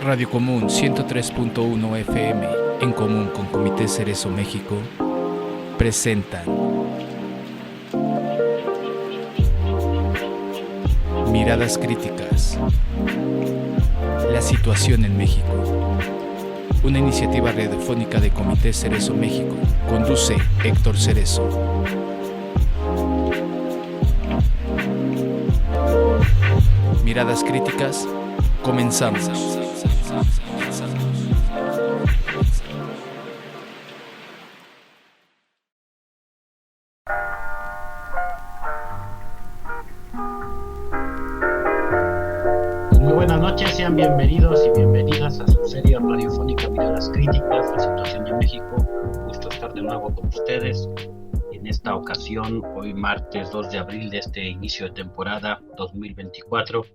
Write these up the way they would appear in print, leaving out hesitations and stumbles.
Radio Común 103.1 FM, en común con Comité Cerezo México, presentan Miradas Críticas. La situación en México. Una iniciativa radiofónica de Comité Cerezo México. Conduce Héctor Cerezo. Miradas Críticas, comenzamos. Muy buenas noches, sean bienvenidos y bienvenidas a su serie radiofónica Miradas Críticas, la situación en México. Un gusto estar de nuevo con ustedes. En esta ocasión, hoy martes 2 de abril de este inicio de temporada 2024,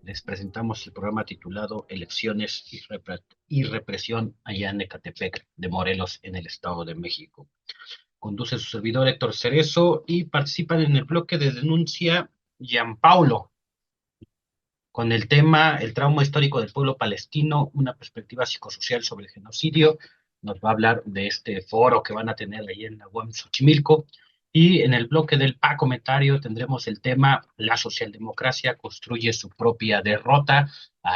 les presentamos el programa titulado Elecciones y Represión allá en Ecatepec de Morelos, en el Estado de México. Conduce su servidor Héctor Cerezo y participan en el bloque de denuncia Gianpaulo, con el tema El trauma histórico del pueblo palestino, una perspectiva psicosocial sobre el genocidio. Nos va a hablar de este foro que van a tener ahí en la UAM Xochimilco. Y en el bloque del comentario tendremos el tema La socialdemocracia construye su propia derrota.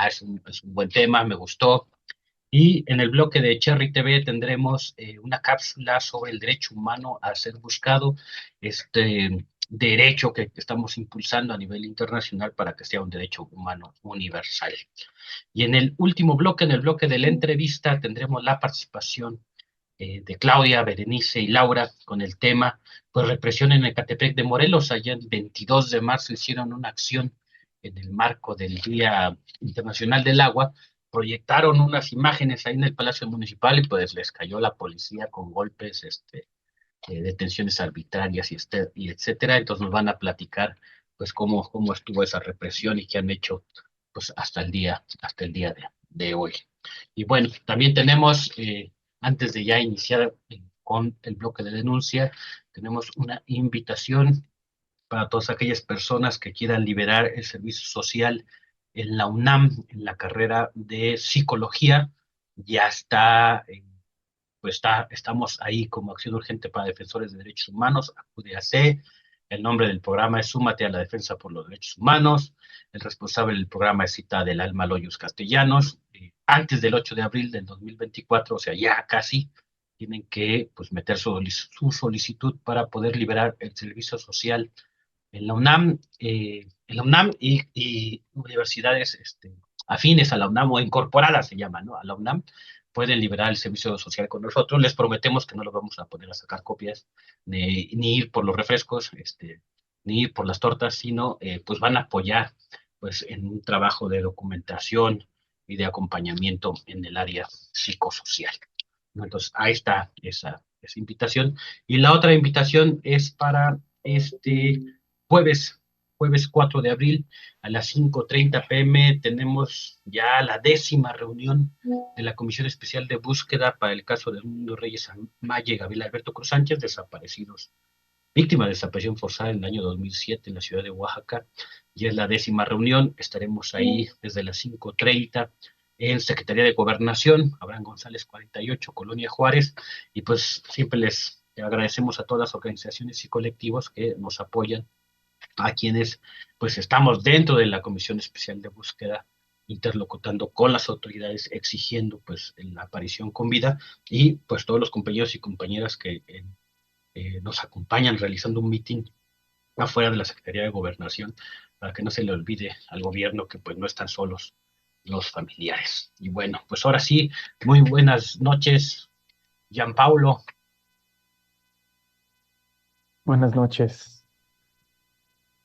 Es un buen tema, me gustó. Y en el bloque de Cherry TV tendremos una cápsula sobre el derecho humano a ser buscado, este derecho que estamos impulsando a nivel internacional para que sea un derecho humano universal. Y en el último bloque, en el bloque de la entrevista, tendremos la participación de Claudia, Berenice y Laura con el tema, pues, represión en Ecatepec de Morelos. Allá el 22 de marzo hicieron una acción en el marco del Día Internacional del Agua, proyectaron unas imágenes ahí en el Palacio Municipal y pues les cayó la policía con golpes, detenciones arbitrarias y etcétera. Entonces nos van a platicar pues cómo estuvo esa represión y qué han hecho pues hasta el día de hoy. Y bueno, también tenemos, antes de ya iniciar con el bloque de denuncia, tenemos una invitación para todas aquellas personas que quieran liberar el servicio social en la UNAM, en la carrera de psicología. Ya estamos ahí como Acción Urgente para Defensores de Derechos Humanos, ACUDE-AC. El nombre del programa es Súmate a la Defensa por los Derechos Humanos. El responsable del programa es Cita del Alma Loyos Castellanos. Antes del 8 de abril del 2024, o sea, ya casi, tienen que pues meter su solicitud para poder liberar el servicio social en la UNAM, y universidades afines a la UNAM o incorporadas se llaman, ¿no? A la UNAM, pueden liberar el servicio social con nosotros. Les prometemos que no los vamos a poner a sacar copias, ni ir por los refrescos, ni ir por las tortas, sino pues van a apoyar pues en un trabajo de documentación y de acompañamiento en el área psicosocial, ¿no? Entonces, ahí está esa invitación. Y la otra invitación es para jueves, jueves 4 de abril a las 5:30 p.m. tenemos ya la 10ª reunión de la Comisión Especial de Búsqueda para el caso de Mundo Reyes Amaya y Gabriel Alberto Cruz Sánchez, desaparecidos, víctimas de desaparición forzada en el año 2007 en la ciudad de Oaxaca. Ya es la 10ª reunión, estaremos ahí desde las 5:30 en Secretaría de Gobernación, Abraham González 48, Colonia Juárez, y pues siempre les agradecemos a todas las organizaciones y colectivos que nos apoyan, a quienes pues estamos dentro de la Comisión Especial de Búsqueda, interlocutando con las autoridades, exigiendo pues la aparición con vida, y pues todos los compañeros y compañeras que nos acompañan realizando un mitin afuera de la Secretaría de Gobernación, para que no se le olvide al gobierno que pues no están solos los familiares. Y bueno, pues ahora sí, muy buenas noches, Gianpaulo. Buenas noches.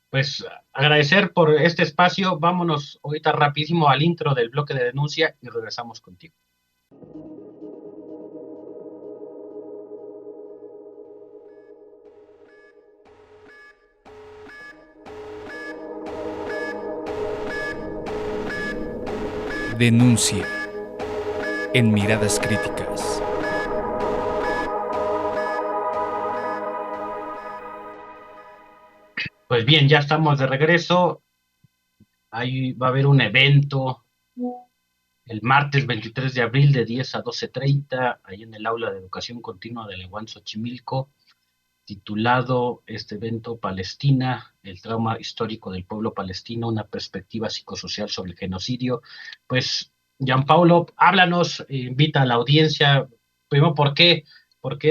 Pues agradecer por este espacio. Vámonos ahorita rapidísimo al intro del bloque de denuncia y regresamos contigo. Denuncia en Miradas Críticas. Pues bien, ya estamos de regreso. Ahí va a haber un evento el martes 23 de abril de 10 a 12:30, ahí en el aula de educación continua de Leguán, Xochimilco, titulado este evento Palestina, el trauma histórico del pueblo palestino, una perspectiva psicosocial sobre el genocidio. Pues, Gianpaulo, háblanos, invita a la audiencia, primero, ¿por qué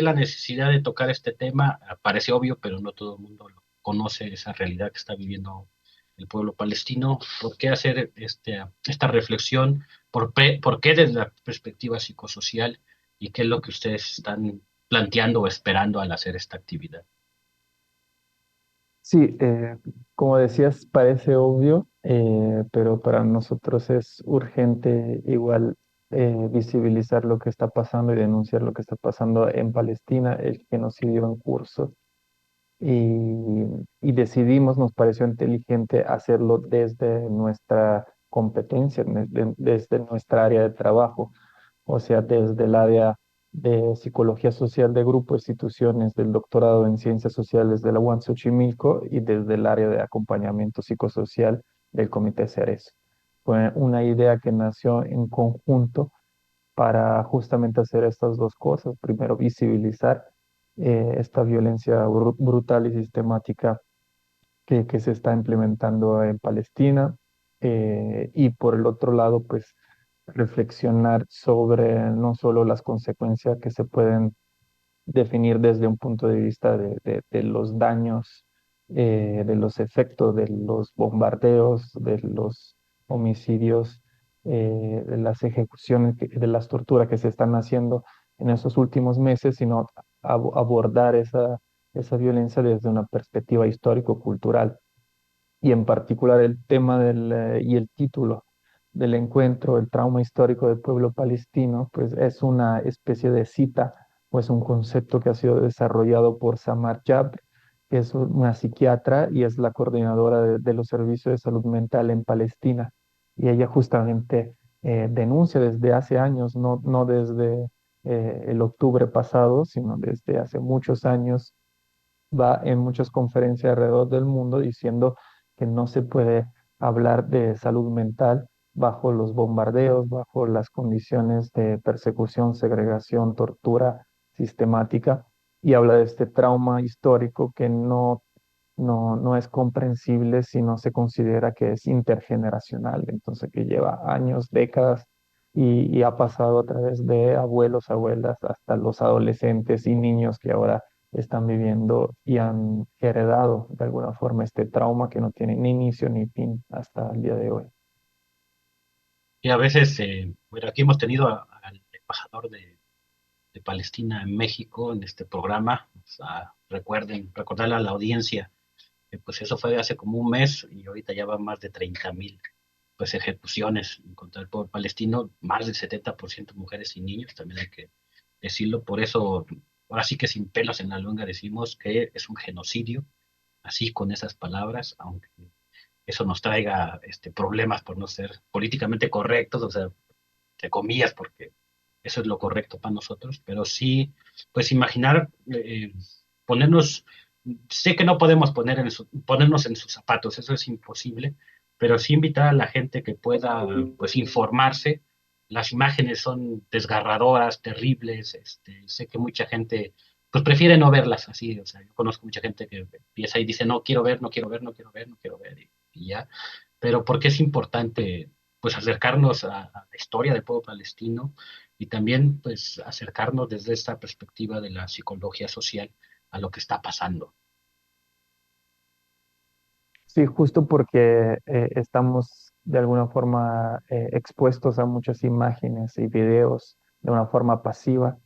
la necesidad de tocar este tema? Parece obvio, pero no todo el mundo lo conoce, esa realidad que está viviendo el pueblo palestino. ¿Por qué hacer esta reflexión? ¿Por qué desde la perspectiva psicosocial? ¿Y qué es lo que ustedes están planteando o esperando al hacer esta actividad? Sí, como decías, parece obvio, pero para nosotros es urgente igual visibilizar lo que está pasando y denunciar lo que está pasando en Palestina, el genocidio en curso. Y, y decidimos, nos pareció inteligente hacerlo desde nuestra competencia, desde nuestra área de trabajo, o sea, desde el área de psicología social de grupo, instituciones del doctorado en ciencias sociales de la UAM Xochimilco y desde el área de acompañamiento psicosocial del Comité Ceres. Fue una idea que nació en conjunto para justamente hacer estas dos cosas. Primero, visibilizar esta violencia brutal y sistemática que se está implementando en Palestina. Y por el otro lado, pues reflexionar sobre no solo las consecuencias que se pueden definir desde un punto de vista de los daños, de los efectos de los bombardeos, de los homicidios, de las ejecuciones, de las torturas que se están haciendo en estos últimos meses, sino abordar esa violencia desde una perspectiva histórico-cultural y en particular el tema y el título del encuentro, el trauma histórico del pueblo palestino, pues es una especie de cita o es un concepto que ha sido desarrollado por Samar Jabr, que es una psiquiatra y es la coordinadora de los servicios de salud mental en Palestina. Y ella justamente denuncia desde hace años, no desde el octubre pasado, sino desde hace muchos años, va en muchas conferencias alrededor del mundo diciendo que no se puede hablar de salud mental bajo los bombardeos, bajo las condiciones de persecución, segregación, tortura sistemática, y habla de este trauma histórico que no es comprensible si no se considera que es intergeneracional, entonces que lleva años, décadas, y ha pasado a través de abuelos, abuelas, hasta los adolescentes y niños que ahora están viviendo y han heredado de alguna forma este trauma que no tiene ni inicio ni fin hasta el día de hoy. Y a veces, bueno, aquí hemos tenido al embajador de Palestina en México en este programa. O sea, recordarle a la audiencia que pues eso fue hace como un mes y ahorita ya van más de 30,000 pues ejecuciones en contra del pueblo palestino, más del 70% mujeres y niños, también hay que decirlo. Por eso, ahora sí que sin pelos en la lengua decimos que es un genocidio, así con esas palabras, aunque eso nos traiga problemas por no ser políticamente correctos, o sea, entre comillas, porque eso es lo correcto para nosotros, pero sí, pues imaginar, ponernos, sé que no podemos ponernos en sus zapatos, eso es imposible, pero sí invitar a la gente que pueda, pues, informarse. Las imágenes son desgarradoras, terribles, sé que mucha gente, pues, prefiere no verlas así, o sea, yo conozco mucha gente que empieza y dice, no quiero ver, no quiero ver, no quiero ver, no quiero ver, y ya, pero ¿por qué es importante pues acercarnos a la historia del pueblo palestino y también pues acercarnos desde esta perspectiva de la psicología social a lo que está pasando? Sí, justo porque estamos de alguna forma expuestos a muchas imágenes y videos de una forma pasiva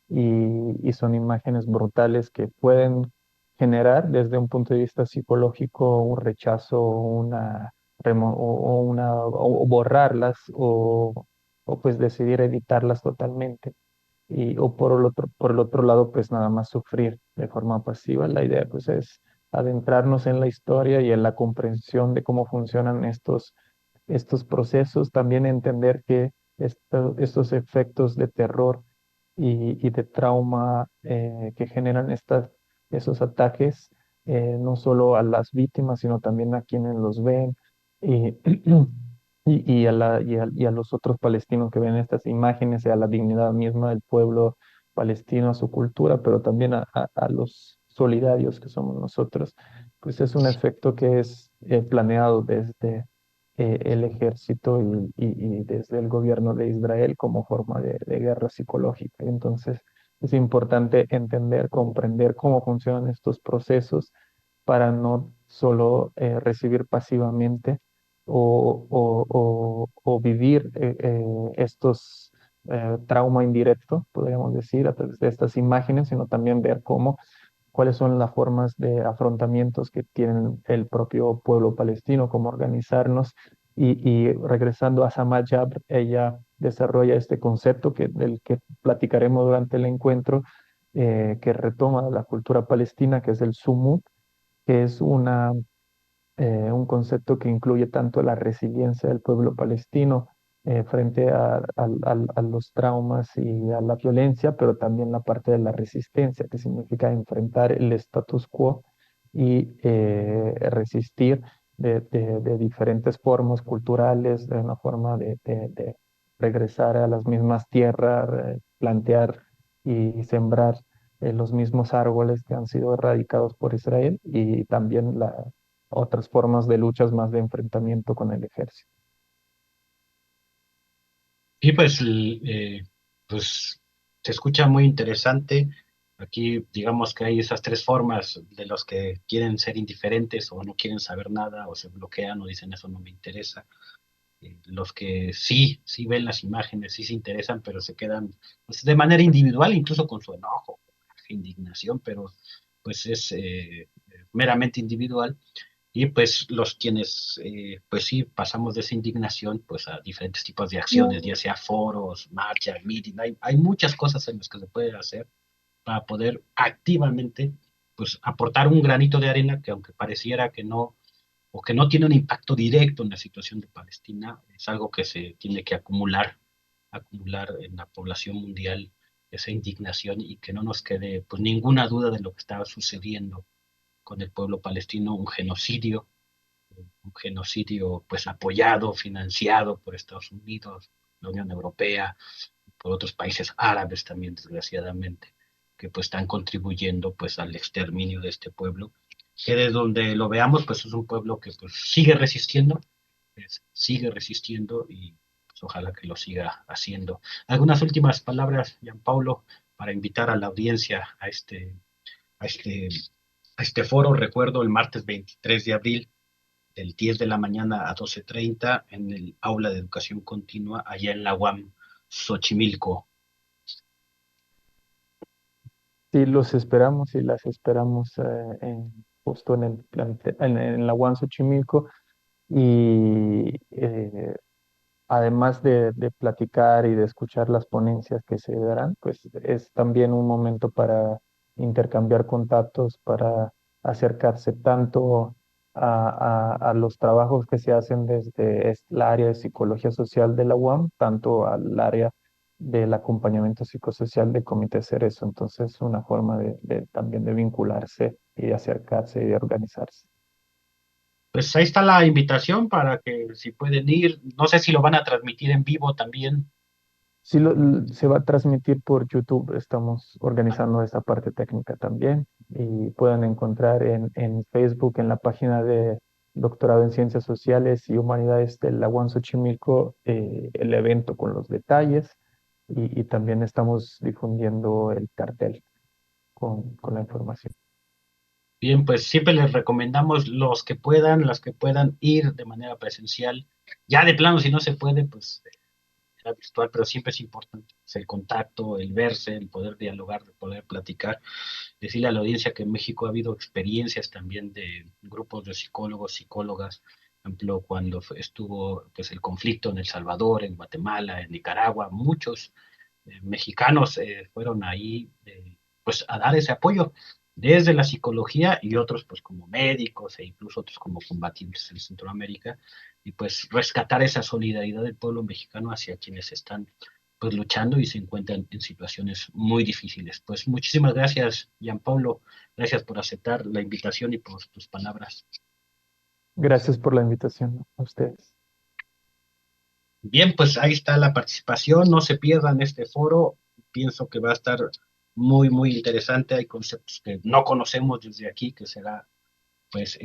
y son imágenes brutales que pueden generar desde un punto de vista psicológico un rechazo, o borrarlas o pues decidir editarlas totalmente. O por el otro lado, pues nada más sufrir de forma pasiva. La idea pues es adentrarnos en la historia y en la comprensión de cómo funcionan estos procesos, también entender que estos efectos de terror y de trauma que generan esos ataques, no solo a las víctimas, sino también a quienes los ven. Y, y a los otros palestinos que ven estas imágenes, y a la dignidad misma del pueblo palestino, a su cultura, pero también a los solidarios que somos nosotros. Pues es un efecto que es planeado desde el ejército y desde el gobierno de Israel como forma de guerra psicológica. Entonces, es importante entender, comprender cómo funcionan estos procesos para no solo recibir pasivamente o vivir estos trauma indirecto, podríamos decir, a través de estas imágenes, sino también ver cuáles son las formas de afrontamientos que tienen el propio pueblo palestino, cómo organizarnos. Y regresando a Samar Jabr, ella desarrolla este concepto del que platicaremos durante el encuentro, que retoma la cultura palestina, que es el Sumud, que es un concepto que incluye tanto la resiliencia del pueblo palestino frente a los traumas y a la violencia, pero también la parte de la resistencia, que significa enfrentar el status quo y resistir de diferentes formas culturales, de una forma de regresar a las mismas tierras, plantear y sembrar los mismos árboles que han sido erradicados por Israel, y también otras formas de luchas más de enfrentamiento con el ejército. Y pues, pues se escucha muy interesante. Aquí digamos que hay esas tres formas de los que quieren ser indiferentes o no quieren saber nada o se bloquean o dicen eso no me interesa. Los que sí, sí ven las imágenes, sí se interesan, pero se quedan pues, de manera individual, incluso con su enojo, indignación, pero pues es meramente individual. Y pues los quienes, pues sí, pasamos de esa indignación pues a diferentes tipos de acciones, ya sea foros, marchas, meeting, hay muchas cosas en las que se puede hacer para poder activamente pues aportar un granito de arena que aunque pareciera que no, o que no tiene un impacto directo en la situación de Palestina, es algo que se tiene que acumular en la población mundial esa indignación y que no nos quede pues ninguna duda de lo que estaba sucediendo con el pueblo palestino, un genocidio pues apoyado, financiado por Estados Unidos, la Unión Europea, por otros países árabes también, desgraciadamente, que pues están contribuyendo pues al exterminio de este pueblo, que de donde lo veamos pues es un pueblo que pues sigue resistiendo y pues, ojalá que lo siga haciendo. Algunas últimas palabras, Gianpaulo, para invitar a la audiencia a este, a este foro. Recuerdo el martes 23 de abril del 10 de la mañana a 12:30 en el aula de educación continua allá en la UAM Xochimilco. Sí, los esperamos y las esperamos justo en la UAN Xochimilco. Y además de platicar y de escuchar las ponencias que se darán, pues es también un momento para intercambiar contactos, para acercarse tanto a los trabajos que se hacen desde la área de psicología social de la UAM, tanto al área del acompañamiento psicosocial de Comité Cerezo. Entonces, una forma también de vincularse y de acercarse y de organizarse. Pues ahí está la invitación para que si pueden ir, no sé si lo van a transmitir en vivo también. Sí, se va a transmitir por YouTube. Estamos organizando esa parte técnica también, y pueden encontrar en Facebook, en la página de Doctorado en Ciencias Sociales y Humanidades de la UAM Xochimilco, el evento con los detalles, y también estamos difundiendo el cartel con la información. Bien, pues siempre les recomendamos los que puedan, las que puedan ir de manera presencial. Ya de plano, si no se puede, pues era virtual, pero siempre es importante pues, el contacto, el verse, el poder dialogar, el poder platicar. Decirle a la audiencia que en México ha habido experiencias también de grupos de psicólogos, psicólogas, por ejemplo, cuando estuvo pues, el conflicto en El Salvador, en Guatemala, en Nicaragua, muchos mexicanos fueron ahí pues a dar ese apoyo desde la psicología y otros pues como médicos e incluso otros como combatientes en Centroamérica y pues rescatar esa solidaridad del pueblo mexicano hacia quienes están pues luchando y se encuentran en situaciones muy difíciles. Pues muchísimas gracias, Gianpablo, gracias por aceptar la invitación y por tus palabras. Gracias por la invitación a ustedes. Bien, pues ahí está la participación, no se pierdan este foro, pienso que va a estar muy, muy interesante, hay conceptos que no conocemos desde aquí, que será pues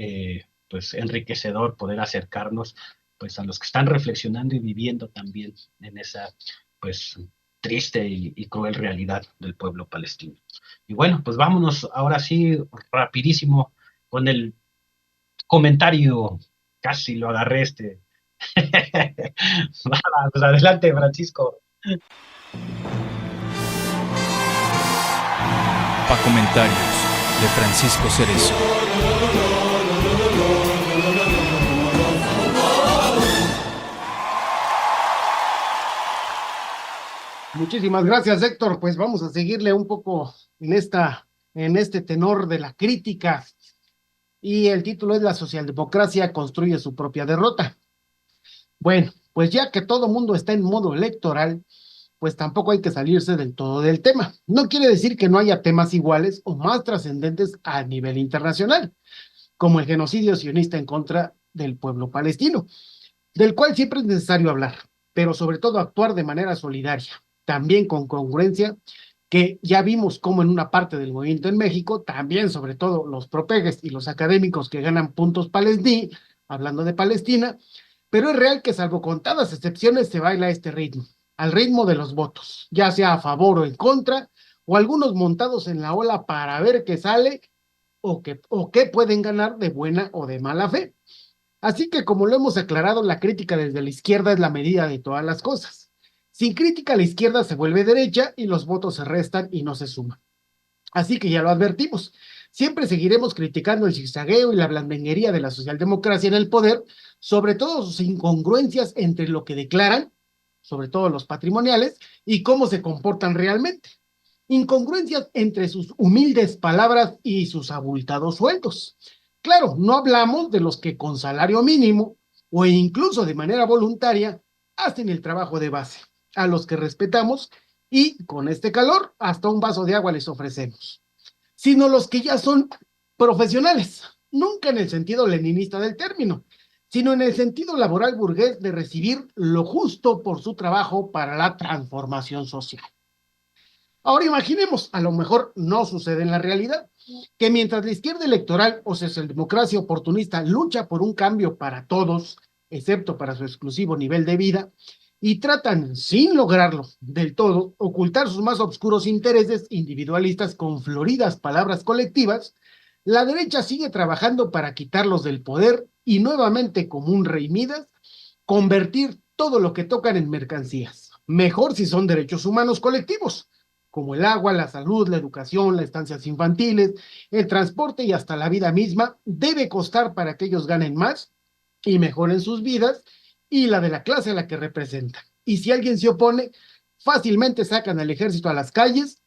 enriquecedor poder acercarnos pues a los que están reflexionando y viviendo también en esa pues triste y cruel realidad del pueblo palestino. Y bueno, pues vámonos ahora sí rapidísimo con el comentario, casi lo agarré este. Pues adelante, Francisco. Pa' comentarios de Francisco Cerezo. Muchísimas gracias, Héctor. Pues vamos a seguirle un poco en este tenor de la crítica. Y el título es La socialdemocracia construye su propia derrota. Bueno, pues ya que todo mundo está en modo electoral, pues tampoco hay que salirse del todo del tema. No quiere decir que no haya temas iguales o más trascendentes a nivel internacional, como el genocidio sionista en contra del pueblo palestino, del cual siempre es necesario hablar, pero sobre todo actuar de manera solidaria, también con congruencia, que ya vimos cómo en una parte del movimiento en México, también sobre todo los propegues y los académicos que ganan puntos palestí, hablando de Palestina, pero es real que salvo contadas excepciones se baila este ritmo, al ritmo de los votos, ya sea a favor o en contra, o algunos montados en la ola para ver qué sale o qué pueden ganar de buena o de mala fe. Así que, como lo hemos aclarado, la crítica desde la izquierda es la medida de todas las cosas. Sin crítica, la izquierda se vuelve derecha y los votos se restan y no se suman. Así que ya lo advertimos. Siempre seguiremos criticando el zigzagueo y la blandenguería de la socialdemocracia en el poder, sobre todo sus incongruencias entre lo que declaran, sobre todo los patrimoniales, y cómo se comportan realmente. Incongruencias entre sus humildes palabras y sus abultados sueldos. Claro, no hablamos de los que con salario mínimo o incluso de manera voluntaria hacen el trabajo de base, a los que respetamos y con este calor hasta un vaso de agua les ofrecemos, sino los que ya son profesionales, nunca en el sentido leninista del término, sino en el sentido laboral burgués de recibir lo justo por su trabajo para la transformación social. Ahora imaginemos, a lo mejor no sucede en la realidad, que mientras la izquierda electoral o socialdemocracia oportunista lucha por un cambio para todos, excepto para su exclusivo nivel de vida, y tratan, sin lograrlo del todo, ocultar sus más oscuros intereses individualistas con floridas palabras colectivas, la derecha sigue trabajando para quitarlos del poder y nuevamente, como un rey Midas, convertir todo lo que tocan en mercancías. Mejor si son derechos humanos colectivos, como el agua, la salud, la educación, las estancias infantiles, el transporte y hasta la vida misma, debe costar para que ellos ganen más y mejoren sus vidas y la de la clase a la que representan. Y si alguien se opone, fácilmente sacan al ejército a las calles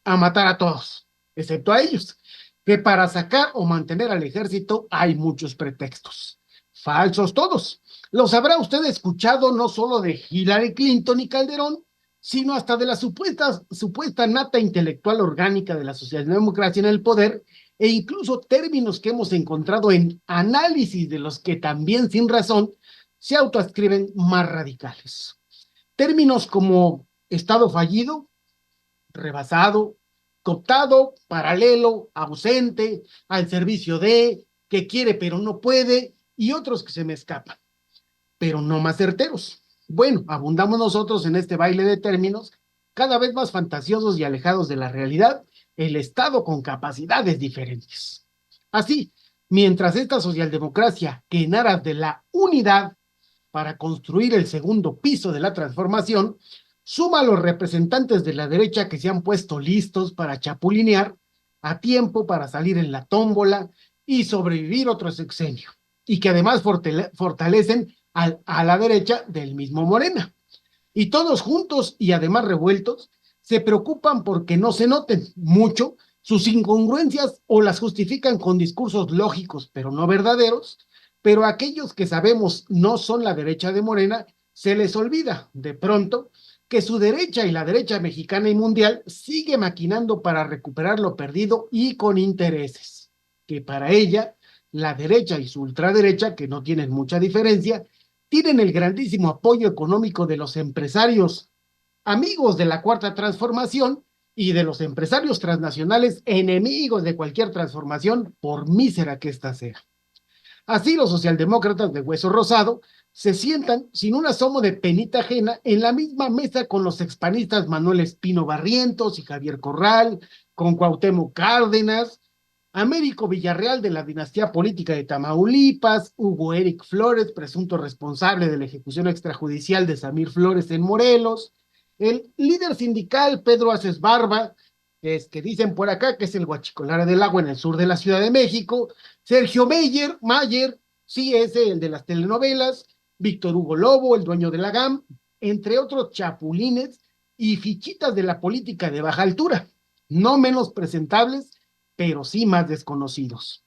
a matar a todos, excepto a ellos, que para sacar o mantener al ejército hay muchos pretextos. Falsos todos. Los habrá usted escuchado no solo de Hillary Clinton y Calderón, sino hasta de la supuesta nata intelectual orgánica de la socialdemocracia en el poder, e incluso términos que hemos encontrado en análisis de los que también sin razón se autoascriben más radicales. Términos como estado fallido, rebasado, cooptado, paralelo, ausente, al servicio de, que quiere pero no puede, y otros que se me escapan, pero no más certeros. Bueno, abundamos nosotros en este baile de términos, cada vez más fantasiosos y alejados de la realidad, el Estado con capacidades diferentes. Así, mientras esta socialdemocracia, que en aras de la unidad para construir el segundo piso de la transformación, suma a los representantes de la derecha que se han puesto listos para chapulinear a tiempo para salir en la tómbola y sobrevivir otro sexenio, y que además fortalecen a la derecha del mismo Morena. Y todos juntos y además revueltos se preocupan porque no se noten mucho sus incongruencias o las justifican con discursos lógicos pero no verdaderos, pero aquellos que sabemos no son la derecha de Morena, se les olvida de pronto que su derecha y la derecha mexicana y mundial sigue maquinando para recuperar lo perdido y con intereses, que para ella, la derecha y su ultraderecha, que no tienen mucha diferencia, tienen el grandísimo apoyo económico de los empresarios amigos de la Cuarta Transformación y de los empresarios transnacionales enemigos de cualquier transformación, por mísera que ésta sea. Así los socialdemócratas de hueso rosado se sientan sin un asomo de penita ajena en la misma mesa con los expanistas Manuel Espino Barrientos y Javier Corral, con Cuauhtémoc Cárdenas, Américo Villarreal de la dinastía política de Tamaulipas, Hugo Eric Flores, presunto responsable de la ejecución extrajudicial de Samir Flores en Morelos, el líder sindical Pedro Aces Barba, que dicen por acá que es el guachicolare del agua en el sur de la Ciudad de México, Sergio Mayer, sí, ese, el de las telenovelas, Víctor Hugo Lobo, el dueño de la GAM, entre otros chapulines y fichitas de la política de baja altura, no menos presentables, pero sí más desconocidos.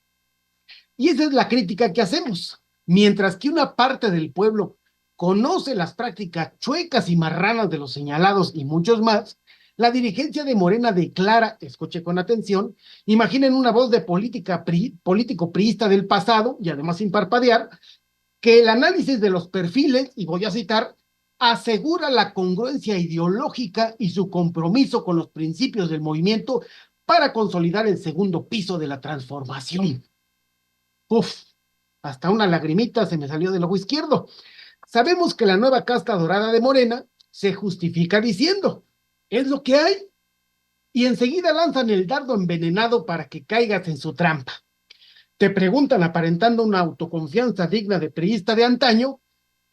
Y esa es la crítica que hacemos. Mientras que una parte del pueblo conoce las prácticas chuecas y marranas de los señalados y muchos más, la dirigencia de Morena declara, escuche con atención, imaginen una voz de político priista del pasado, y además sin parpadear, que el análisis de los perfiles, y voy a citar, asegura la congruencia ideológica y su compromiso con los principios del movimiento para consolidar el segundo piso de la transformación. Uf, hasta una lagrimita se me salió del ojo izquierdo. Sabemos que la nueva casta dorada de Morena se justifica diciendo, es lo que hay, y enseguida lanzan el dardo envenenado para que caigas en su trampa. Te preguntan aparentando una autoconfianza digna de priista de antaño,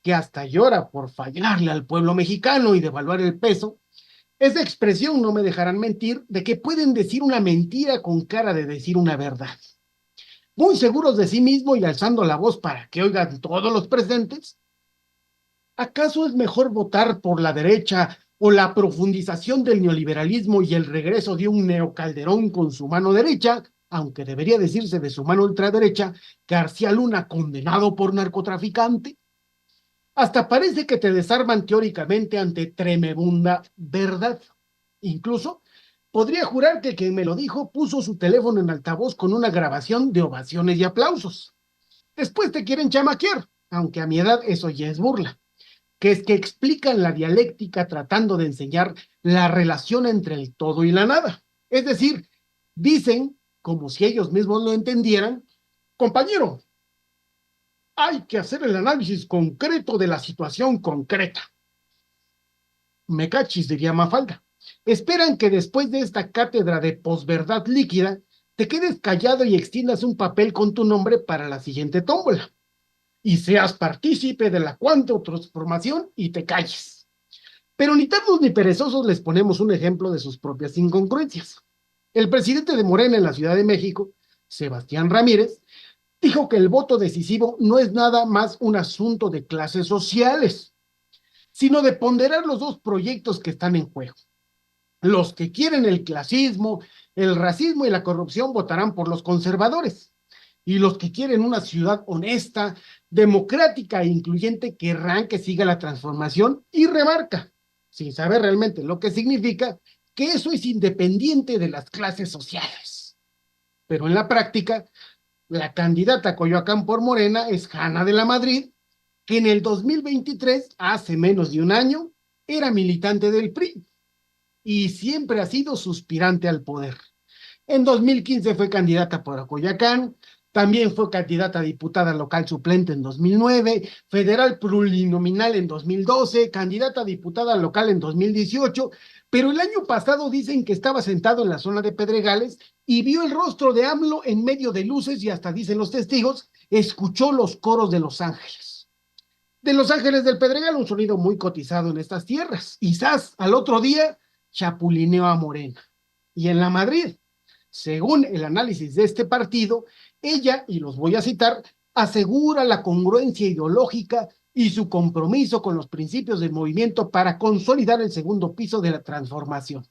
que hasta llora por fallarle al pueblo mexicano y devaluar el peso. Esa expresión, no me dejarán mentir, de que pueden decir una mentira con cara de decir una verdad. Muy seguros de sí mismos y alzando la voz para que oigan todos los presentes. ¿Acaso es mejor votar por la derecha o la profundización del neoliberalismo y el regreso de un neocalderón con su mano derecha, aunque debería decirse de su mano ultraderecha, García Luna condenado por narcotraficante? Hasta parece que te desarman teóricamente ante tremenda verdad. Incluso podría jurar que quien me lo dijo puso su teléfono en altavoz con una grabación de ovaciones y aplausos. Después te quieren chamaquear, aunque a mi edad eso ya es burla, que es que explican la dialéctica tratando de enseñar la relación entre el todo y la nada. Es decir, dicen, como si ellos mismos lo entendieran, compañero, hay que hacer el análisis concreto de la situación concreta. Me cachis, diría Mafalda. Esperan que después de esta cátedra de posverdad líquida, te quedes callado y extiendas un papel con tu nombre para la siguiente tómbola. Y seas partícipe de la cuánta transformación y te calles. Pero ni tardos ni perezosos les ponemos un ejemplo de sus propias incongruencias. El presidente de Morena en la Ciudad de México, Sebastián Ramírez, dijo que el voto decisivo no es nada más un asunto de clases sociales, sino de ponderar los dos proyectos que están en juego. Los que quieren el clasismo, el racismo y la corrupción votarán por los conservadores, y los que quieren una ciudad honesta, democrática e incluyente querrán que siga la transformación, y remarca, sin saber realmente lo que significa, que eso es independiente de las clases sociales. Pero en la práctica, la candidata a Coyoacán por Morena es Hanna de la Madrid, que en el 2023, hace menos de un año, era militante del PRI y siempre ha sido suspirante al poder. En 2015 fue candidata por Coyoacán, también fue candidata a diputada local suplente en 2009, federal plurinominal en 2012, candidata a diputada local en 2018, pero el año pasado dicen que estaba sentado en la zona de Pedregales y vio el rostro de AMLO en medio de luces y hasta dicen los testigos, escuchó los coros de Los Ángeles. De Los Ángeles del Pedregal, un sonido muy cotizado en estas tierras. Quizás al otro día chapulineó a Morena. Y en la Madrid, según el análisis de este partido, ella, y los voy a citar, asegura la congruencia ideológica y su compromiso con los principios del movimiento para consolidar el segundo piso de la transformación.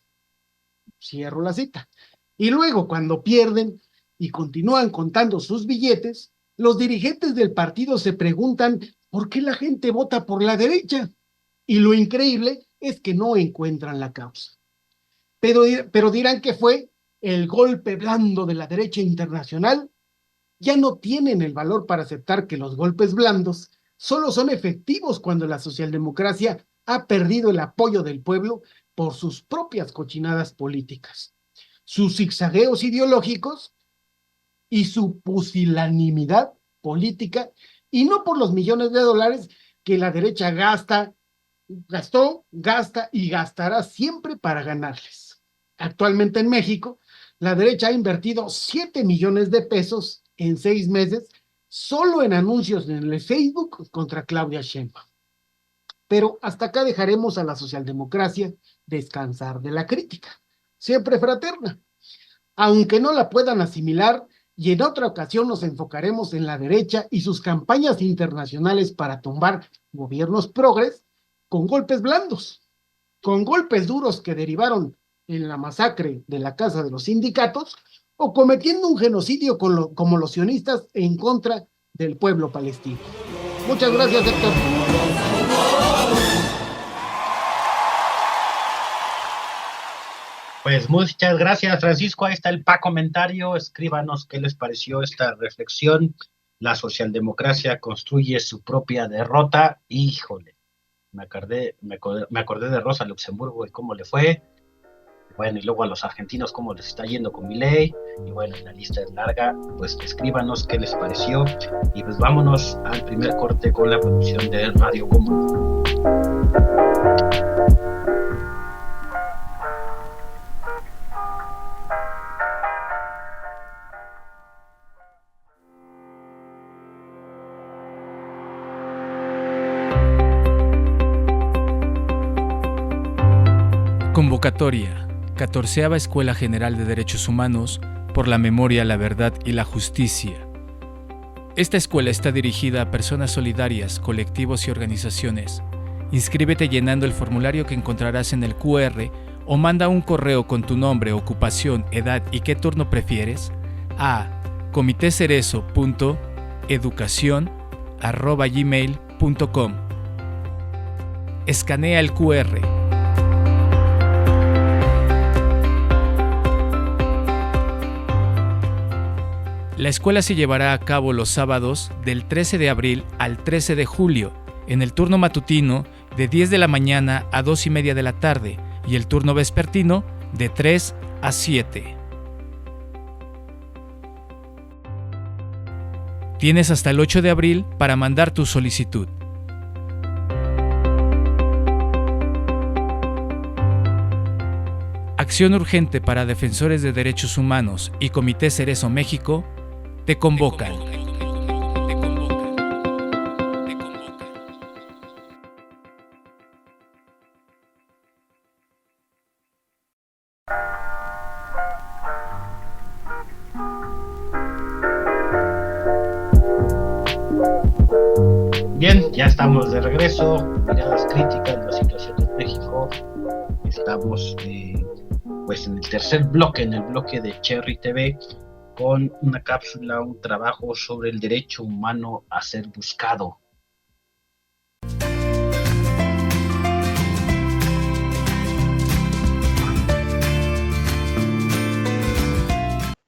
Cierro la cita. Y luego, cuando pierden y continúan contando sus billetes, los dirigentes del partido se preguntan por qué la gente vota por la derecha. Y lo increíble es que no encuentran la causa. Pero dirán que fue el golpe blando de la derecha internacional. Ya no tienen el valor para aceptar que los golpes blandos solo son efectivos cuando la socialdemocracia ha perdido el apoyo del pueblo por sus propias cochinadas políticas, sus zigzagueos ideológicos y su pusilanimidad política, y no por los millones de dólares que la derecha gastó, gasta y gastará siempre para ganarles. Actualmente en México, la derecha ha invertido 7 millones de pesos en 6 meses solo en anuncios en el Facebook contra Claudia Sheinbaum. Pero hasta acá dejaremos a la socialdemocracia descansar de la crítica, siempre fraterna, aunque no la puedan asimilar, y en otra ocasión nos enfocaremos en la derecha y sus campañas internacionales para tumbar gobiernos progres con golpes blandos, con golpes duros que derivaron en la masacre de la Casa de los Sindicatos, o cometiendo un genocidio como los sionistas en contra del pueblo palestino. Muchas gracias, Héctor. Pues muchas gracias, Francisco. Ahí está el comentario. Escríbanos qué les pareció esta reflexión. La socialdemocracia construye su propia derrota. Híjole, me acordé de Rosa Luxemburgo y cómo le fue. Bueno, y luego a los argentinos cómo les está yendo con Milei. Y bueno, la lista es larga. Pues escríbanos qué les pareció. Y pues vámonos al primer corte con la producción de Radio Común. Convocatoria, 14ª Escuela General de Derechos Humanos por la Memoria, la Verdad y la Justicia. Esta escuela está dirigida a personas solidarias, colectivos y organizaciones. Inscríbete llenando el formulario que encontrarás en el QR o manda un correo con tu nombre, ocupación, edad y qué turno prefieres a comitecerezo.educacion@gmail.com. Escanea el QR. La escuela se llevará a cabo los sábados del 13 de abril al 13 de julio, en el turno matutino de 10 de la mañana a 2:30 de la tarde y el turno vespertino de 3 a 7. Tienes hasta el 8 de abril para mandar tu solicitud. Acción Urgente para Defensores de Derechos Humanos y Comité Cerezo México te convocan. Bien, ya estamos de regreso. Miradas críticas de la situación de México. Estamos pues en el tercer bloque, en el bloque de Cherry TV, con una cápsula, un trabajo sobre el derecho humano a ser buscado.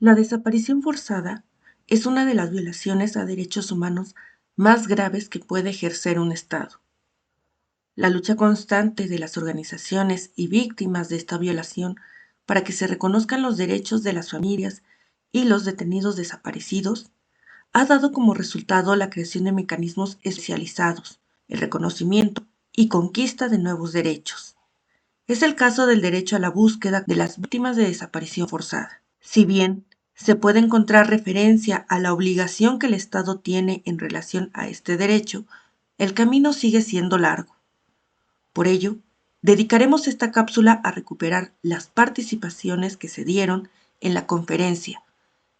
La desaparición forzada es una de las violaciones a derechos humanos más graves que puede ejercer un Estado. La lucha constante de las organizaciones y víctimas de esta violación para que se reconozcan los derechos de las familias y los detenidos desaparecidos ha dado como resultado la creación de mecanismos especializados, el reconocimiento y conquista de nuevos derechos. Es el caso del derecho a la búsqueda de las víctimas de desaparición forzada. Si bien se puede encontrar referencia a la obligación que el Estado tiene en relación a este derecho, el camino sigue siendo largo. Por ello, dedicaremos esta cápsula a recuperar las participaciones que se dieron en la conferencia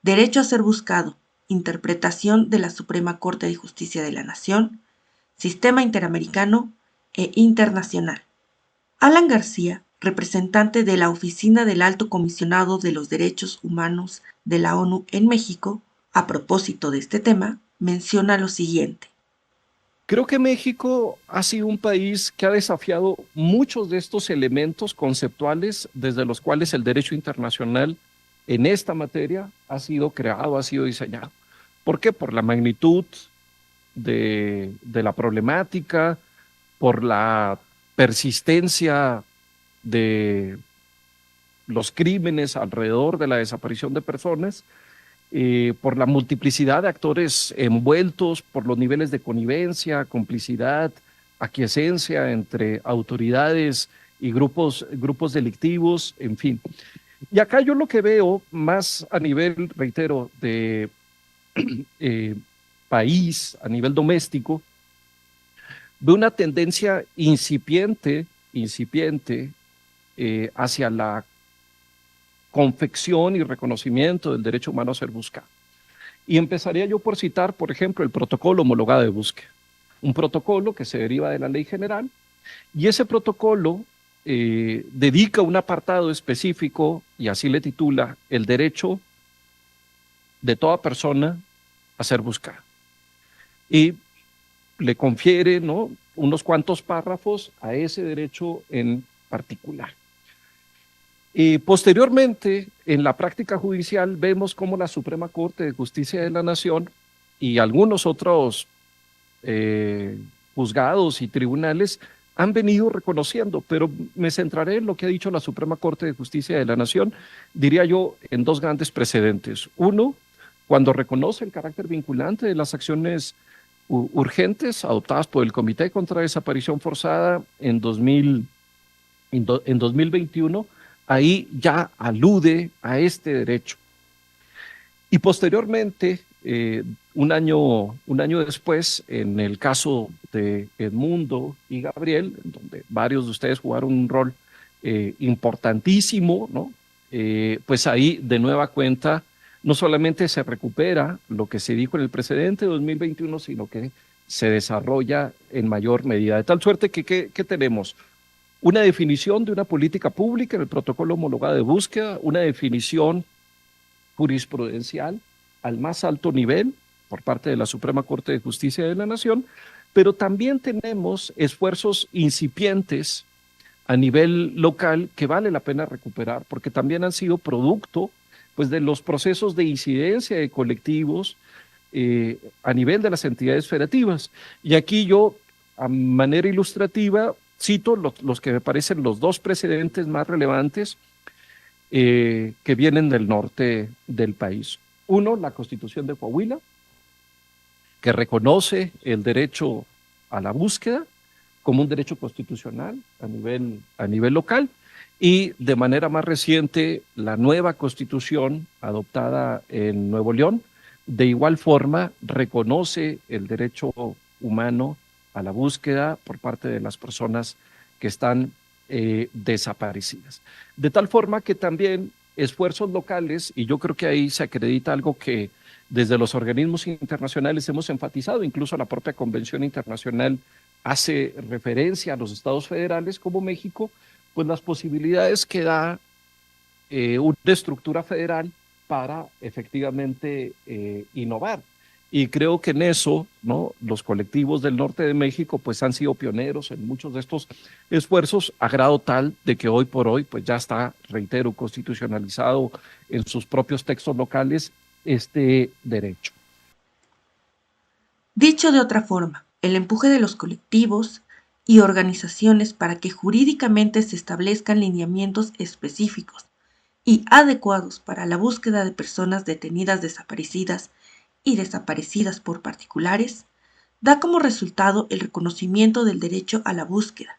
Derecho a ser buscado, interpretación de la Suprema Corte de Justicia de la Nación, Sistema Interamericano e Internacional. Alan García, representante de la Oficina del Alto Comisionado de los Derechos Humanos de la ONU en México, a propósito de este tema, menciona lo siguiente. Creo que México ha sido un país que ha desafiado muchos de estos elementos conceptuales desde los cuales el derecho internacional en esta materia ha sido creado, ha sido diseñado. ¿Por qué? Por la magnitud de la problemática, por la persistencia de los crímenes alrededor de la desaparición de personas, por la multiplicidad de actores envueltos, por los niveles de connivencia, complicidad, aquiescencia entre autoridades y grupos delictivos, en fin. Y acá yo lo que veo más a nivel, reitero, de país, a nivel doméstico, veo una tendencia incipiente hacia la confección y reconocimiento del derecho humano a ser buscado. Y empezaría yo por citar, por ejemplo, el protocolo homologado de búsqueda, un protocolo que se deriva de la ley general, y ese protocolo dedica un apartado específico, y así le titula, el derecho de toda persona a ser buscada. Y le confiere, ¿no?, unos cuantos párrafos a ese derecho en particular. Posteriormente, en la práctica judicial, vemos cómo la Suprema Corte de Justicia de la Nación y algunos otros juzgados y tribunales han venido reconociendo, pero me centraré en lo que ha dicho la Suprema Corte de Justicia de la Nación, diría yo, en dos grandes precedentes. Uno, cuando reconoce el carácter vinculante de las acciones urgentes adoptadas por el Comité contra Desaparición Forzada en 2021, ahí ya alude a este derecho. Y posteriormente, un año después, en el caso de Edmundo y Gabriel, donde varios de ustedes jugaron un rol importantísimo, ¿no? Pues ahí de nueva cuenta no solamente se recupera lo que se dijo en el precedente de 2021, sino que se desarrolla en mayor medida. De tal suerte que, ¿qué tenemos? Una definición de una política pública en el protocolo homologado de búsqueda, una definición jurisprudencial al más alto nivel por parte de la Suprema Corte de Justicia de la Nación, pero también tenemos esfuerzos incipientes a nivel local que vale la pena recuperar, porque también han sido producto pues, de los procesos de incidencia de colectivos a nivel de las entidades federativas. Y aquí yo, a manera ilustrativa, cito los que me parecen los dos precedentes más relevantes que vienen del norte del país. Uno, la Constitución de Coahuila, que reconoce el derecho a la búsqueda como un derecho constitucional a nivel local, y de manera más reciente la nueva Constitución adoptada en Nuevo León, de igual forma reconoce el derecho humano a la búsqueda por parte de las personas que están desaparecidas. De tal forma que también esfuerzos locales, y yo creo que ahí se acredita algo que desde los organismos internacionales hemos enfatizado, incluso la propia Convención Internacional hace referencia a los estados federales como México, pues las posibilidades que da una estructura federal para efectivamente innovar. Y creo que en eso, ¿no?, los colectivos del norte de México pues han sido pioneros en muchos de estos esfuerzos, a grado tal de que hoy por hoy pues ya está, reitero, constitucionalizado en sus propios textos locales este derecho. Dicho de otra forma, el empuje de los colectivos y organizaciones para que jurídicamente se establezcan lineamientos específicos y adecuados para la búsqueda de personas detenidas desaparecidas y desaparecidas por particulares, da como resultado el reconocimiento del derecho a la búsqueda,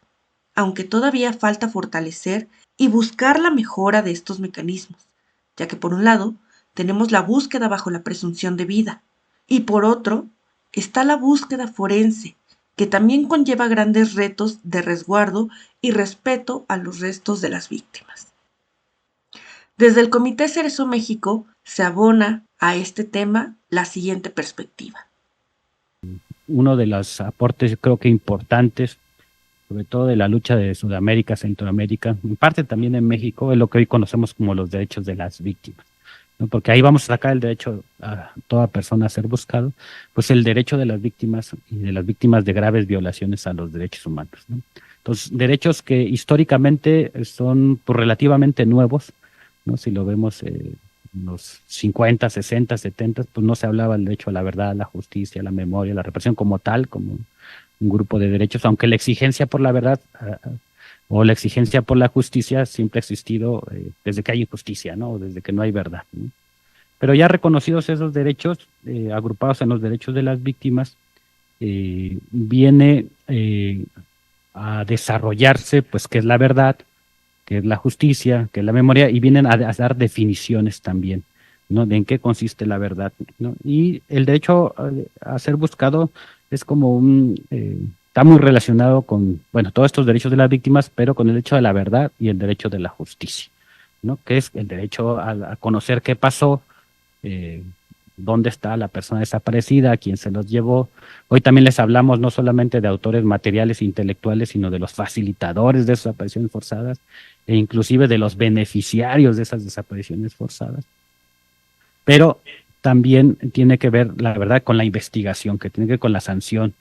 aunque todavía falta fortalecer y buscar la mejora de estos mecanismos, ya que por un lado tenemos la búsqueda bajo la presunción de vida, y por otro está la búsqueda forense, que también conlleva grandes retos de resguardo y respeto a los restos de las víctimas. Desde el Comité Cerezo México se abona a este tema la siguiente perspectiva. Uno de los aportes creo que importantes, sobre todo de la lucha de Sudamérica, Centroamérica, en parte también en México, es lo que hoy conocemos como los derechos de las víctimas, ¿no? Porque ahí vamos a sacar el derecho a toda persona a ser buscado, pues el derecho de las víctimas y de las víctimas de graves violaciones a los derechos humanos, ¿no? Entonces, derechos que históricamente son pues, relativamente nuevos, ¿no? Si lo vemos en los 50, 60, 70, pues no se hablaba del derecho a la verdad, a la justicia, a la memoria, a la represión como tal, como un grupo de derechos, aunque la exigencia por la verdad o la exigencia por la justicia siempre ha existido desde que hay injusticia, ¿no? O desde que no hay verdad, ¿no? Pero ya reconocidos esos derechos, agrupados en los derechos de las víctimas, viene a desarrollarse, pues, qué es la verdad, qué es la justicia, qué es la memoria, y vienen a dar definiciones también, ¿no? De en qué consiste la verdad, ¿no? Y el derecho a ser buscado es como está muy relacionado con, bueno, todos estos derechos de las víctimas, pero con el derecho de la verdad y el derecho de la justicia, ¿no? Que es el derecho a conocer qué pasó, eh, dónde está la persona desaparecida, quién se los llevó. Hoy también les hablamos no solamente de autores materiales e intelectuales, sino de los facilitadores de esas desapariciones forzadas e inclusive de los beneficiarios de esas desapariciones forzadas. Pero también tiene que ver, la verdad, con la investigación, que tiene que ver con la sanción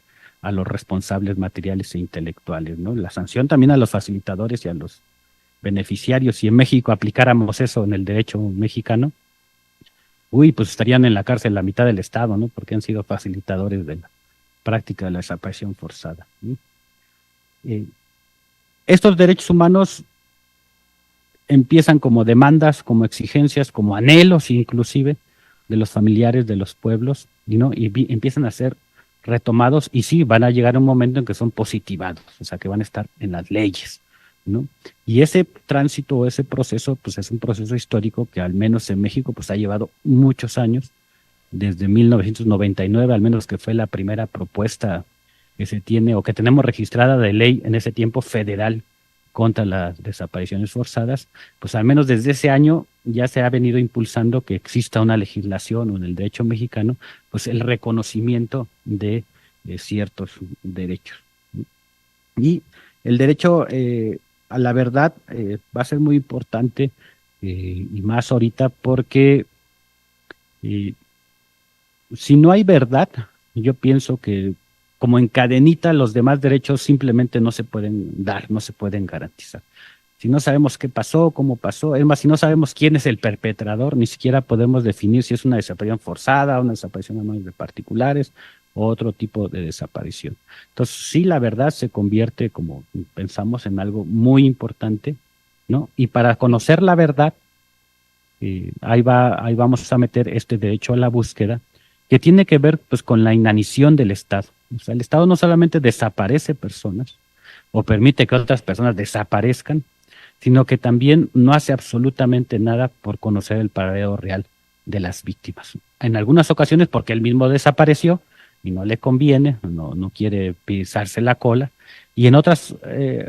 a los responsables materiales e intelectuales, ¿no? La sanción también a los facilitadores y a los beneficiarios. Si en México aplicáramos eso en el derecho mexicano, pues estarían en la cárcel la mitad del Estado, ¿no? Porque han sido facilitadores de la práctica de la desaparición forzada, ¿no? Estos derechos humanos empiezan como demandas, como exigencias, como anhelos inclusive de los familiares de los pueblos, ¿no? Y empiezan a ser retomados y sí, van a llegar a un momento en que son positivados, o sea, que van a estar en las leyes, ¿no? Y ese tránsito, ese proceso, pues es un proceso histórico que al menos en México pues ha llevado muchos años, desde 1999 al menos, que fue la primera propuesta que se tiene o que tenemos registrada de ley en ese tiempo federal contra las desapariciones forzadas, pues al menos desde ese año ya se ha venido impulsando que exista una legislación o en el derecho mexicano, pues el reconocimiento de ciertos derechos. Y el derecho a la verdad va a ser muy importante y más ahorita porque si no hay verdad, yo pienso que como en cadenita los demás derechos simplemente no se pueden dar, no se pueden garantizar. Si no sabemos qué pasó, cómo pasó, es más, si no sabemos quién es el perpetrador, ni siquiera podemos definir si es una desaparición forzada, una desaparición a manos de particulares o otro tipo de desaparición. Entonces, sí, la verdad se convierte, como pensamos, en algo muy importante, ¿no? Y para conocer la verdad, ahí vamos a meter este derecho a la búsqueda, que tiene que ver pues con la inanición del Estado. O sea, el Estado no solamente desaparece personas o permite que otras personas desaparezcan, sino que también no hace absolutamente nada por conocer el paradero real de las víctimas. En algunas ocasiones porque él mismo desapareció y no le conviene, no quiere pisarse la cola, y en otras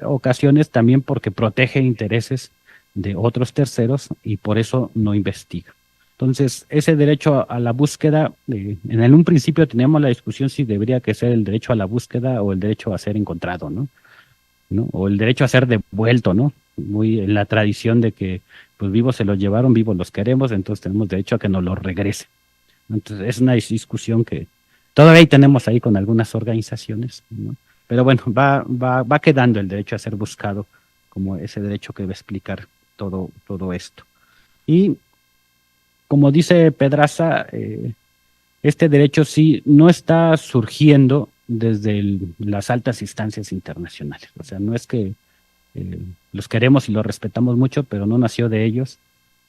ocasiones también porque protege intereses de otros terceros y por eso no investiga. Entonces, ese derecho a la búsqueda, en un principio teníamos la discusión si debería que ser el derecho a la búsqueda o el derecho a ser encontrado, ¿no? O el derecho a ser devuelto, ¿no? Muy en la tradición de que, pues vivos se los llevaron, vivos los queremos, entonces tenemos derecho a que nos los regresen. Entonces, es una discusión que todavía tenemos ahí con algunas organizaciones, ¿no? Pero bueno, va quedando el derecho a ser buscado como ese derecho que va a explicar todo esto. Y como dice Pedraza, este derecho sí no está surgiendo desde las altas instancias internacionales. O sea, no es que los queremos y los respetamos mucho, pero no nació de ellos,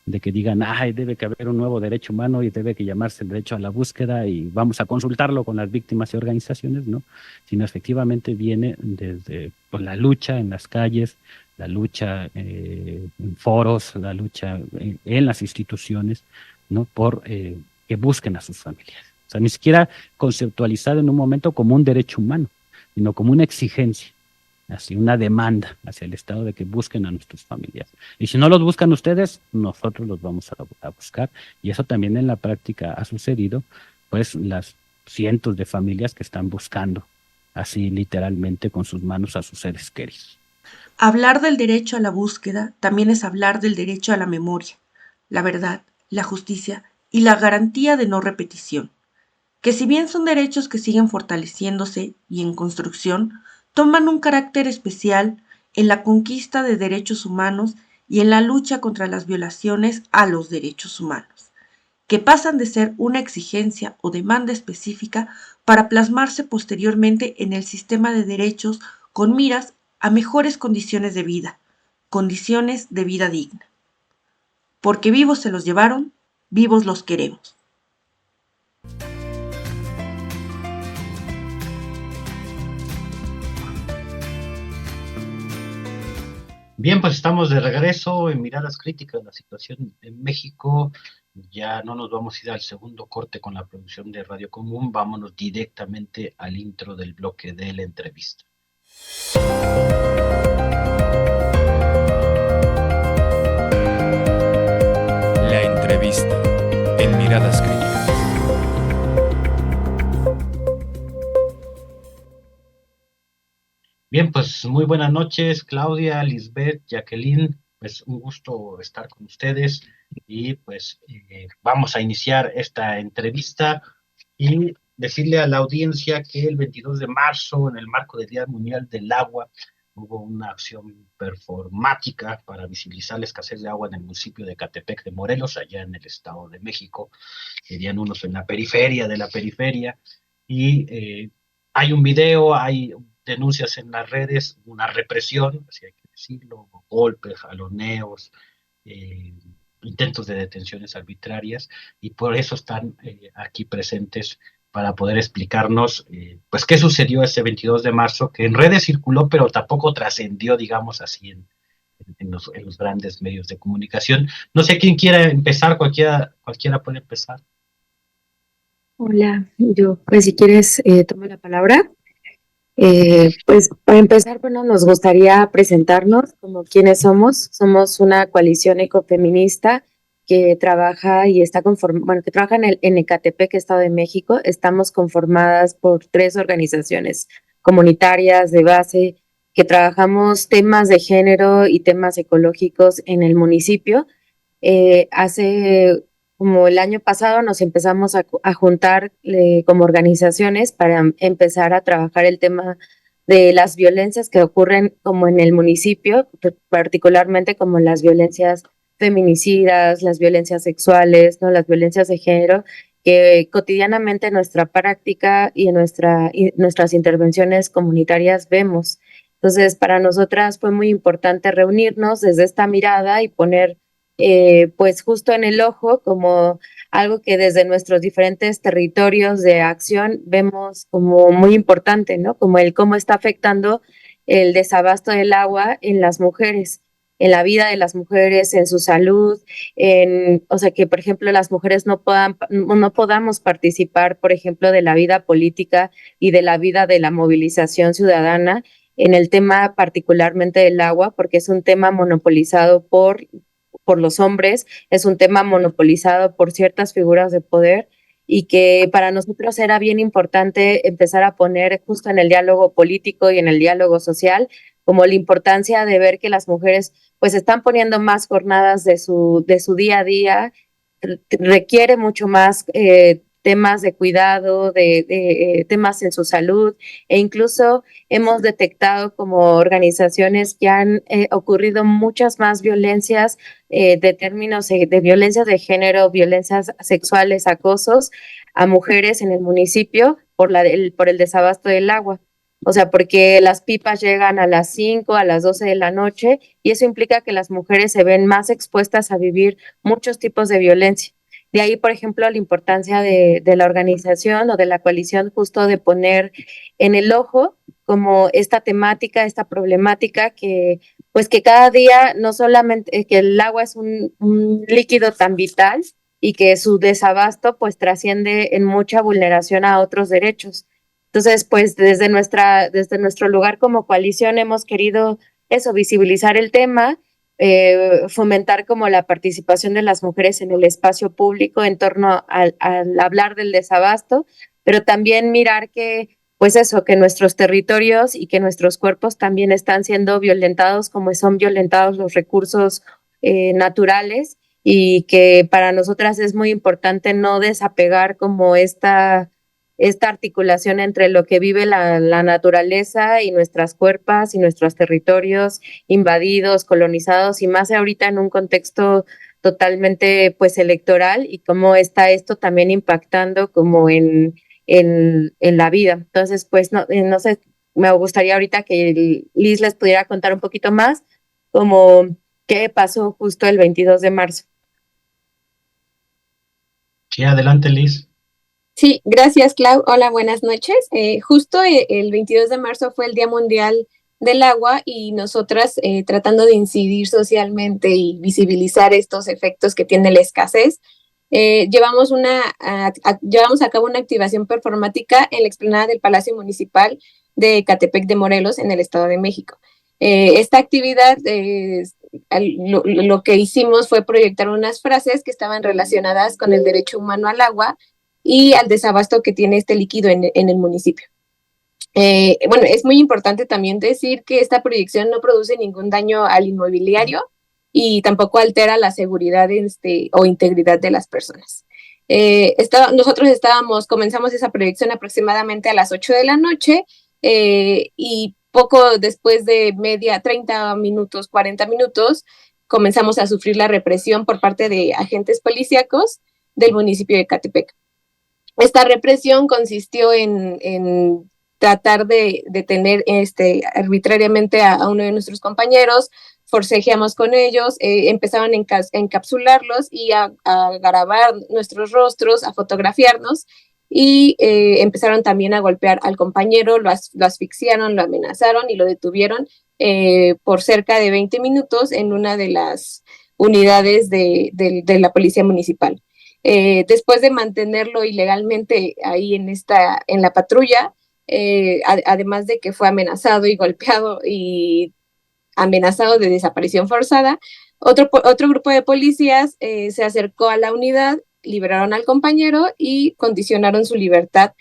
de que digan, ay, debe que haber un nuevo derecho humano y debe que llamarse el derecho a la búsqueda y vamos a consultarlo con las víctimas y organizaciones, ¿no? Sino efectivamente viene desde pues, la lucha en las calles, la lucha en foros, la lucha en las instituciones, ¿no? Por que busquen a sus familiares. O sea, ni siquiera conceptualizado en un momento como un derecho humano, sino como una exigencia, así una demanda hacia el Estado de que busquen a nuestros familiares. Y si no los buscan ustedes, nosotros los vamos a buscar. Y eso también en la práctica ha sucedido, pues las cientos de familias que están buscando, así literalmente con sus manos a sus seres queridos. Hablar del derecho a la búsqueda también es hablar del derecho a la memoria, la verdad, la justicia y la garantía de no repetición, que si bien son derechos que siguen fortaleciéndose y en construcción, toman un carácter especial en la conquista de derechos humanos y en la lucha contra las violaciones a los derechos humanos. que pasan de ser una exigencia o demanda específica para plasmarse posteriormente en el sistema de derechos con miras a mejores condiciones de vida digna. Porque vivos se los llevaron, vivos los queremos. Bien, pues estamos de regreso en Miradas Críticas de la situación en México. Ya no nos vamos a ir al segundo corte con la producción de Radio Común, vámonos directamente al intro del bloque de la entrevista. La entrevista en Miradas Críticas. Bien, pues muy buenas noches, Claudia, Lisbeth, Jacqueline. Pues un gusto estar con ustedes y pues vamos a iniciar esta entrevista y decirle a la audiencia que el 22 de marzo, en el marco del Día Mundial del Agua, hubo una acción performática para visibilizar la escasez de agua en el municipio de Ecatepec de Morelos, allá en el Estado de México. Serían unos en la periferia de la periferia, y hay un video, hay denuncias en las redes, una represión, así hay que decirlo, golpes, jaloneos, intentos de detenciones arbitrarias, y por eso están aquí presentes para poder explicarnos pues qué sucedió ese 22 de marzo, que en redes circuló, pero tampoco trascendió, digamos así, en los grandes medios de comunicación. No sé quién quiera empezar, cualquiera puede empezar. Hola, yo pues si quieres tomo la palabra. Pues para empezar, bueno, nos gustaría presentarnos como quiénes somos. Somos una coalición ecofeminista que trabaja y está que trabaja en Ecatepec, Estado de México. Estamos conformadas por 3 organizaciones comunitarias de base que trabajamos temas de género y temas ecológicos en el municipio. Hace como el año pasado nos empezamos a juntar como organizaciones para empezar a trabajar el tema de las violencias que ocurren como en el municipio, particularmente como las violencias feminicidas, las violencias sexuales, ¿no? Las violencias de género, que cotidianamente en nuestra práctica y en nuestras intervenciones comunitarias vemos. Entonces, para nosotras fue muy importante reunirnos desde esta mirada y poner pues justo en el ojo como algo que desde nuestros diferentes territorios de acción vemos como muy importante, ¿no? Como cómo está afectando el desabasto del agua en las mujeres, en la vida de las mujeres, en su salud, o sea, que por ejemplo las mujeres no podamos participar, por ejemplo, de la vida política y de la vida de la movilización ciudadana en el tema particularmente del agua, porque es un tema monopolizado por los hombres, es un tema monopolizado por ciertas figuras de poder y que para nosotros era bien importante empezar a poner justo en el diálogo político y en el diálogo social como la importancia de ver que las mujeres pues están poniendo más jornadas de su día a día, requiere mucho más temas de cuidado, de temas en su salud, e incluso hemos detectado como organizaciones que han ocurrido muchas más violencias de términos de violencia de género, violencias sexuales, acosos a mujeres en el municipio por el desabasto del agua. O sea, porque las pipas llegan a las 5, a las 12 de la noche, y eso implica que las mujeres se ven más expuestas a vivir muchos tipos de violencia. De ahí, por ejemplo, la importancia de la organización o de la coalición justo de poner en el ojo como esta temática, esta problemática que pues que cada día no solamente que el agua es un líquido tan vital y que su desabasto pues trasciende en mucha vulneración a otros derechos. Entonces, pues desde nuestro lugar como coalición hemos querido eso, visibilizar el tema, fomentar como la participación de las mujeres en el espacio público en torno al hablar del desabasto, pero también mirar que, pues eso, que nuestros territorios y que nuestros cuerpos también están siendo violentados como son violentados los recursos naturales, y que para nosotras es muy importante no desapegar como esta articulación entre lo que vive la naturaleza y nuestras cuerpas y nuestros territorios invadidos, colonizados, y más ahorita en un contexto totalmente pues electoral y cómo está esto también impactando como en la vida. Entonces, pues no sé, me gustaría ahorita que Liz les pudiera contar un poquito más como qué pasó justo el 22 de marzo. Sí, adelante, Liz. Sí, gracias, Clau. Hola, buenas noches. Justo el 22 de marzo fue el Día Mundial del Agua y nosotras tratando de incidir socialmente y visibilizar estos efectos que tiene la escasez, llevamos a cabo una activación performática en la explanada del Palacio Municipal de Ecatepec de Morelos, en el Estado de México. Esta actividad, lo que hicimos fue proyectar unas frases que estaban relacionadas con el derecho humano al agua y al desabasto que tiene este líquido en el municipio. Bueno, es muy importante también decir que esta proyección no produce ningún daño al inmobiliario y tampoco altera la seguridad o integridad de las personas. Nosotros comenzamos esa proyección aproximadamente a las 8 de la noche y poco después de 30 minutos, 40 minutos, comenzamos a sufrir la represión por parte de agentes policíacos del municipio de Ecatepec. Esta represión consistió en tratar de detener arbitrariamente a uno de nuestros compañeros, forcejeamos con ellos, empezaron a encapsularlos y a grabar nuestros rostros, a fotografiarnos y empezaron también a golpear al compañero, lo asfixiaron, lo amenazaron y lo detuvieron por cerca de 20 minutos en una de las unidades de la policía municipal. Después de mantenerlo ilegalmente ahí en la patrulla, además de que fue amenazado y golpeado y amenazado de desaparición forzada, otro grupo de policías se acercó a la unidad, liberaron al compañero y condicionaron su libertad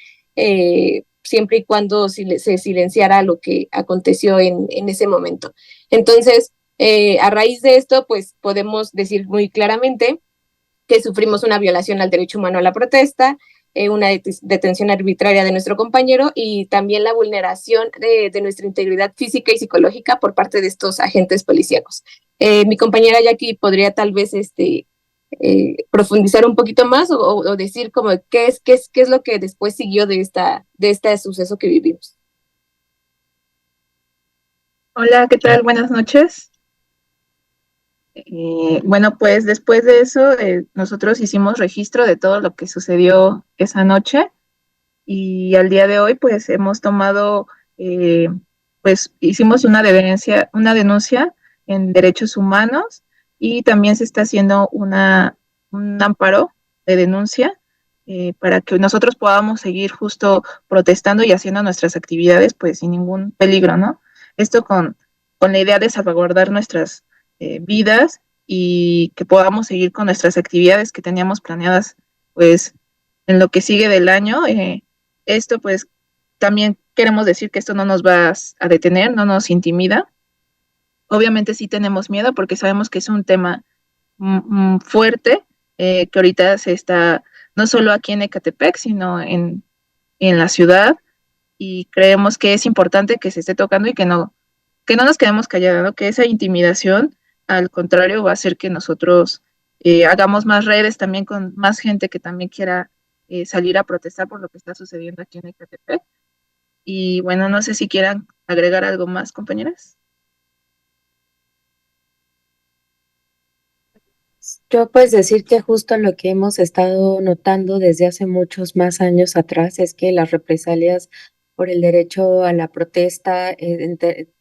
siempre y cuando se silenciara lo que aconteció en ese momento. Entonces, a raíz de esto, pues podemos decir muy claramente que sufrimos una violación al derecho humano a la protesta, una detención arbitraria de nuestro compañero y también la vulneración de nuestra integridad física y psicológica por parte de estos agentes policíacos. Mi compañera Jackie podría tal vez profundizar un poquito más o decir como qué es lo que después siguió de este suceso que vivimos. Hola, ¿qué tal? Buenas noches. Bueno, pues después de eso, nosotros hicimos registro de todo lo que sucedió esa noche y al día de hoy, pues hemos tomado, pues hicimos una denuncia en derechos humanos y también se está haciendo un amparo de denuncia para que nosotros podamos seguir justo protestando y haciendo nuestras actividades, pues sin ningún peligro, ¿no? Esto con la idea de salvaguardar nuestras vidas y que podamos seguir con nuestras actividades que teníamos planeadas pues en lo que sigue del año. Esto pues también queremos decir que esto no nos va a detener, no nos intimida. Obviamente sí tenemos miedo porque sabemos que es un tema fuerte que ahorita se está, no solo aquí en Ecatepec, sino en la ciudad y creemos que es importante que se esté tocando y que no nos quedemos callados, ¿no? Que esa intimidación, al contrario, va a hacer que nosotros hagamos más redes también con más gente que también quiera salir a protestar por lo que está sucediendo aquí en Ecatepec. Y bueno, no sé si quieran agregar algo más, compañeras. Yo pues decir que justo lo que hemos estado notando desde hace muchos más años atrás es que las represalias por el derecho a la protesta,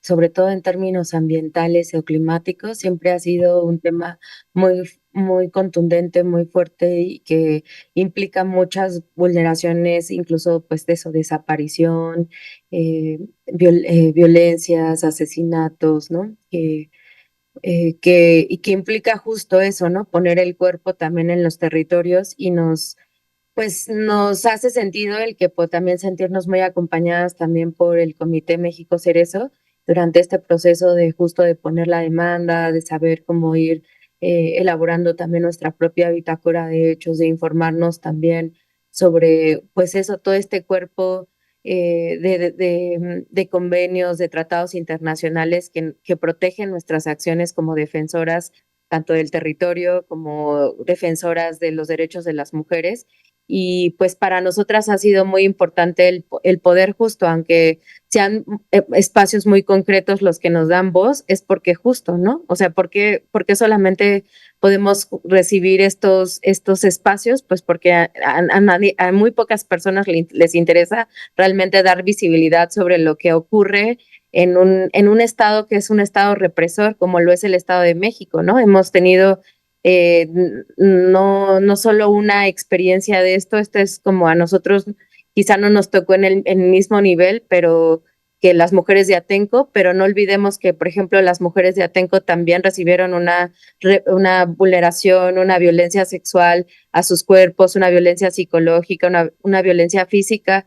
sobre todo en términos ambientales o climáticos, siempre ha sido un tema muy contundente, muy fuerte y que implica muchas vulneraciones, incluso pues de eso, desaparición, violencias, asesinatos, ¿no? Y que implica justo eso, ¿no? Poner el cuerpo también en los territorios y pues nos hace sentido el que también sentirnos muy acompañadas también por el Comité México Cerezo durante este proceso de justo de poner la demanda, de saber cómo ir elaborando también nuestra propia bitácora de hechos, de informarnos también sobre, pues eso, todo este cuerpo de convenios, de tratados internacionales que protegen nuestras acciones como defensoras tanto del territorio como defensoras de los derechos de las mujeres. Y pues para nosotras ha sido muy importante el poder justo, aunque sean espacios muy concretos los que nos dan voz, es porque justo, ¿no? O sea, porque solamente podemos recibir estos espacios, pues porque a muy pocas personas les interesa realmente dar visibilidad sobre lo que ocurre en un estado que es un estado represor, como lo es el Estado de México, ¿no? Hemos tenido no solo una experiencia de esto es como a nosotros quizá no nos tocó en el mismo nivel, pero que las mujeres de Atenco, pero no olvidemos que, por ejemplo, las mujeres de Atenco también recibieron una vulneración, una violencia sexual a sus cuerpos, una violencia psicológica, una violencia física,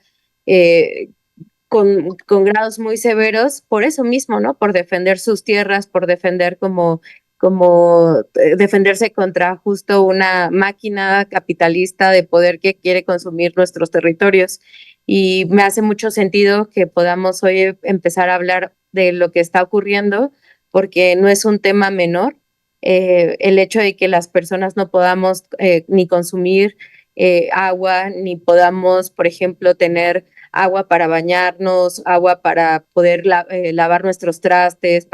con grados muy severos, por eso mismo, ¿no? Por defender sus tierras, por defender como defenderse contra justo una máquina capitalista de poder que quiere consumir nuestros territorios. Y me hace mucho sentido que podamos hoy empezar a hablar de lo que está ocurriendo, porque no es un tema menor. El hecho de que las personas no podamos ni consumir agua, ni podamos, por ejemplo, tener agua para bañarnos, agua para poder lavar nuestros trastes,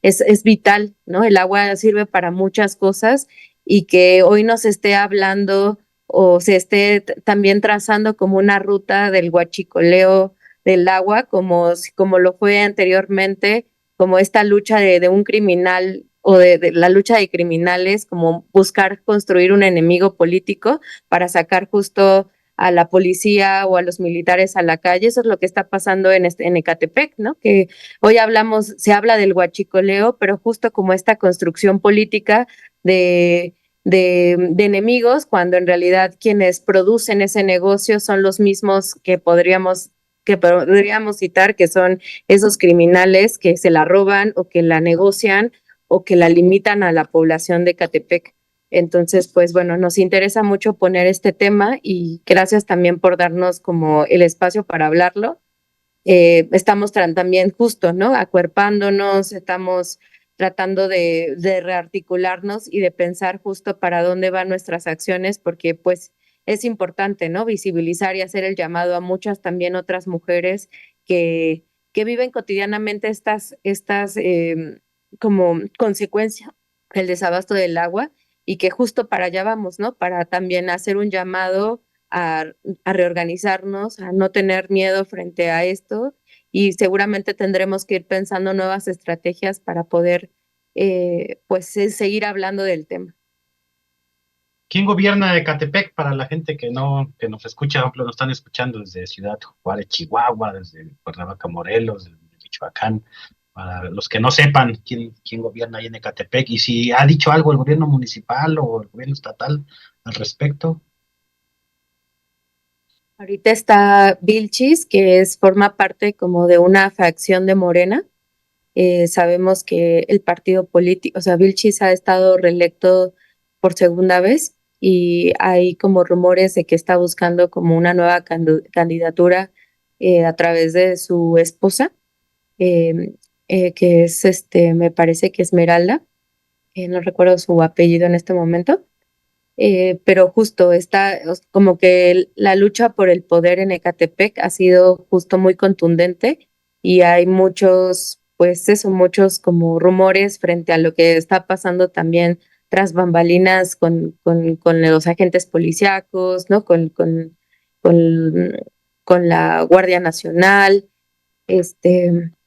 es vital, ¿no? El agua sirve para muchas cosas y que hoy nos esté hablando o se esté también trazando como una ruta del huachicoleo del agua, como lo fue anteriormente, como esta lucha de un criminal o de la lucha de criminales, como buscar construir un enemigo político para sacar justo a la policía o a los militares a la calle. Eso es lo que está pasando en Ecatepec, ¿no? Que hoy se habla del huachicoleo, pero justo como esta construcción política de enemigos, cuando en realidad quienes producen ese negocio son los mismos que podríamos citar, que son esos criminales que se la roban o que la negocian o que la limitan a la población de Ecatepec. Entonces, pues bueno, nos interesa mucho poner este tema y gracias también por darnos como el espacio para hablarlo. Estamos también justo, ¿no? Acuerpándonos, estamos tratando de rearticularnos y de pensar justo para dónde van nuestras acciones, porque pues es importante, ¿no? Visibilizar y hacer el llamado a muchas también otras mujeres que viven cotidianamente estas como consecuencia del desabasto del agua y que justo para allá vamos, ¿no? Para también hacer un llamado a, a reorganizarnos, a no tener miedo frente a esto y seguramente tendremos que ir pensando nuevas estrategias para poder pues seguir hablando del tema. ¿Quién gobierna Ecatepec para la gente que nos escucha, por ejemplo, nos están escuchando desde Ciudad Juárez, Chihuahua, desde Cuernavaca, Morelos, desde Michoacán? Para los que no sepan quién gobierna ahí en Ecatepec y si ha dicho algo el gobierno municipal o el gobierno estatal al respecto. Ahorita está Vilchis, que forma parte como de una facción de Morena. Sabemos que el partido político, o sea, Vilchis ha estado reelecto por segunda vez y hay como rumores de que está buscando como una nueva candidatura a través de su esposa, eh, que es me parece que Esmeralda, no recuerdo su apellido en este momento. Pero justo está como que la lucha por el poder en Ecatepec ha sido justo muy contundente y hay muchos como rumores frente a lo que está pasando también tras bambalinas con los agentes policíacos, ¿no? Con, con la Guardia Nacional.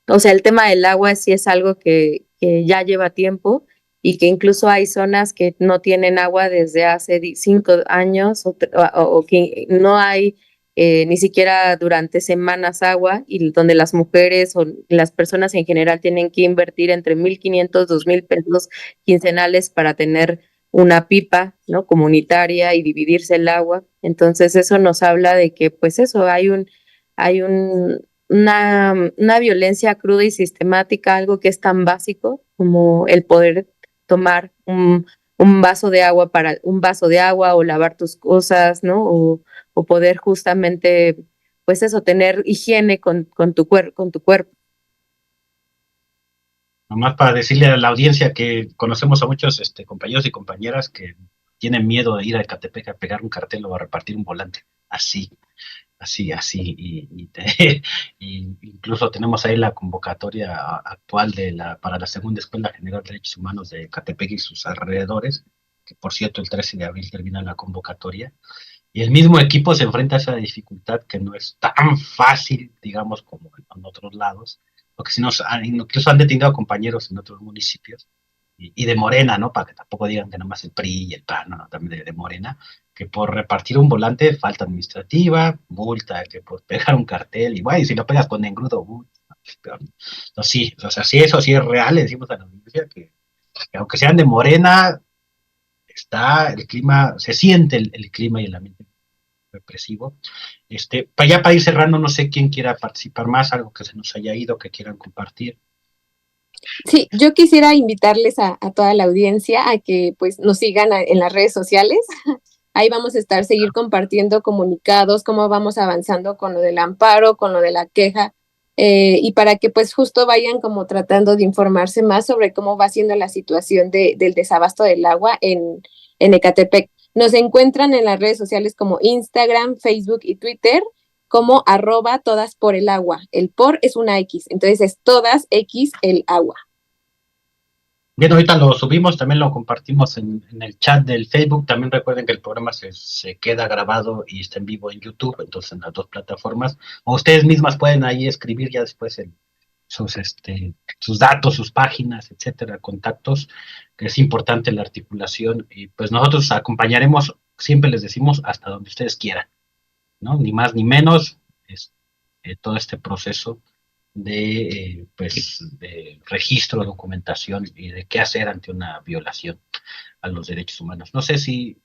O sea, el tema del agua sí es algo que ya lleva tiempo y que incluso hay zonas que no tienen agua desde hace 5 años o que no hay ni siquiera durante semanas agua y donde las mujeres o las personas en general tienen que invertir entre 1,500, 2,000 pesos quincenales para tener una pipa, ¿no? Comunitaria y dividirse el agua. Entonces eso nos habla de que pues eso, hay una violencia cruda y sistemática, algo que es tan básico como el poder tomar un vaso de agua o lavar tus cosas, ¿no? O poder justamente, pues eso, tener higiene con tu cuerpo. Nomás para decirle a la audiencia que conocemos a muchos compañeros y compañeras que tienen miedo de ir a Ecatepec a pegar un cartel o a repartir un volante. Así. Y incluso tenemos ahí la convocatoria actual para la segunda Escuela General de Derechos Humanos de Ecatepec y sus alrededores, que por cierto el 13 de abril termina la convocatoria. Y el mismo equipo se enfrenta a esa dificultad que no es tan fácil, digamos, como en otros lados, porque si incluso han detenido a compañeros en otros municipios, y de Morena, ¿no? Para que tampoco digan que nomás el PRI y el PAN, no, también de Morena, que por repartir un volante, falta administrativa, multa, que por pegar un cartel, y bueno, y si lo pegas con engrudo, peor. Entonces sí, o sea, si eso sí es real, le decimos a la audiencia que aunque sean de Morena, está el clima, se siente el clima y el ambiente represivo. Para ir cerrando, no sé quién quiera participar más, algo que se nos haya ido, que quieran compartir. Sí, yo quisiera invitarles a toda la audiencia a que pues nos sigan en las redes sociales. Ahí vamos a seguir compartiendo comunicados, cómo vamos avanzando con lo del amparo, con lo de la queja, y para que pues justo vayan como tratando de informarse más sobre cómo va siendo la situación del desabasto del agua en Ecatepec. Nos encuentran en las redes sociales como Instagram, Facebook y Twitter, como @todasporelagua. El por es una X, entonces es todas X el agua. Bien, ahorita lo subimos, también lo compartimos en el chat del Facebook. También recuerden que el programa se queda grabado y está en vivo en YouTube, entonces en las dos plataformas. O ustedes mismas pueden ahí escribir ya después sus datos, sus páginas, etcétera, contactos, que es importante la articulación. Y pues nosotros acompañaremos, siempre les decimos, hasta donde ustedes quieran, ¿no? Ni más ni menos, todo este proceso de registro, documentación y de qué hacer ante una violación a los derechos humanos. No sé si,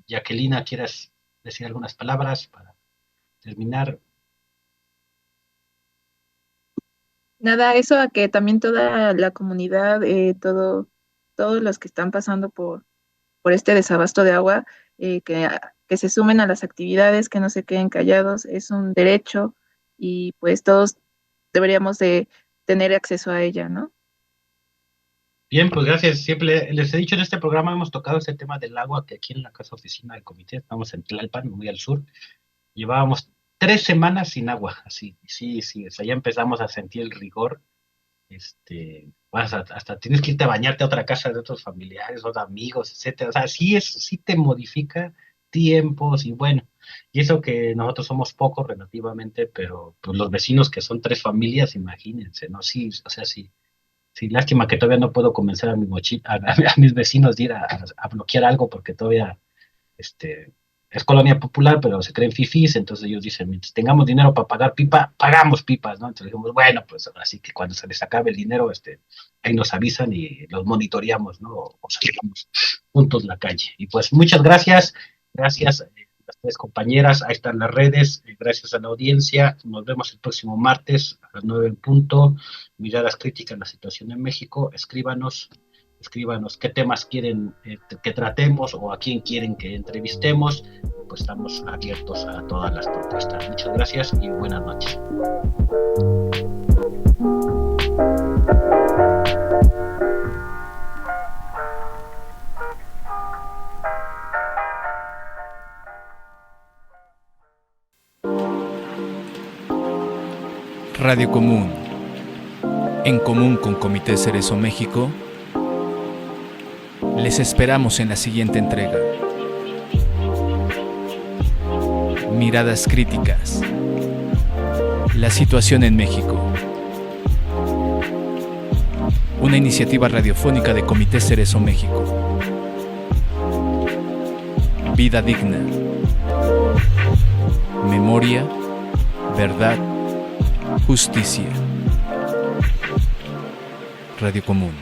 Jacqueline, quieras decir algunas palabras para terminar. Nada, eso a que también toda la comunidad, todos los que están pasando por este desabasto de agua, que se sumen a las actividades, que no se queden callados, es un derecho y pues todos deberíamos de tener acceso a ella, ¿no? Bien, pues gracias. Siempre les he dicho en este programa, hemos tocado ese tema del agua, que aquí en la casa oficina del comité, estamos en Tlalpan, muy al sur, llevábamos 3 semanas sin agua, así, sí, o sea, ya empezamos a sentir el rigor, hasta tienes que irte a bañarte a otra casa de otros familiares, o de amigos, etcétera, o sea, sí te modifica tiempos, y bueno, y eso que nosotros somos pocos relativamente, pero pues los vecinos que son 3 familias, imagínense, ¿no? Sí, o sea, sí, lástima que todavía no puedo convencer a mis vecinos de ir a bloquear algo, porque todavía, es colonia popular, pero se creen fifís, entonces ellos dicen, mientras tengamos dinero para pagar pipa, pagamos pipas, ¿no? Entonces dijimos, bueno, pues así que cuando se les acabe el dinero, ahí nos avisan y los monitoreamos, ¿no? O salimos juntos a la calle. Y pues muchas gracias las 3 compañeras, ahí están las redes, gracias a la audiencia, nos vemos el próximo martes a las 9 en punto, miradas críticas en la situación en México, escríbanos qué temas quieren que tratemos o a quién quieren que entrevistemos, pues estamos abiertos a todas las propuestas. Muchas gracias y buenas noches. Radio Común, en común con Comité Cerezo México, les esperamos en la siguiente entrega. Miradas críticas. La situación en México. Una iniciativa radiofónica de Comité Cerezo México. Vida digna. Memoria, verdad, justicia. Radio Común.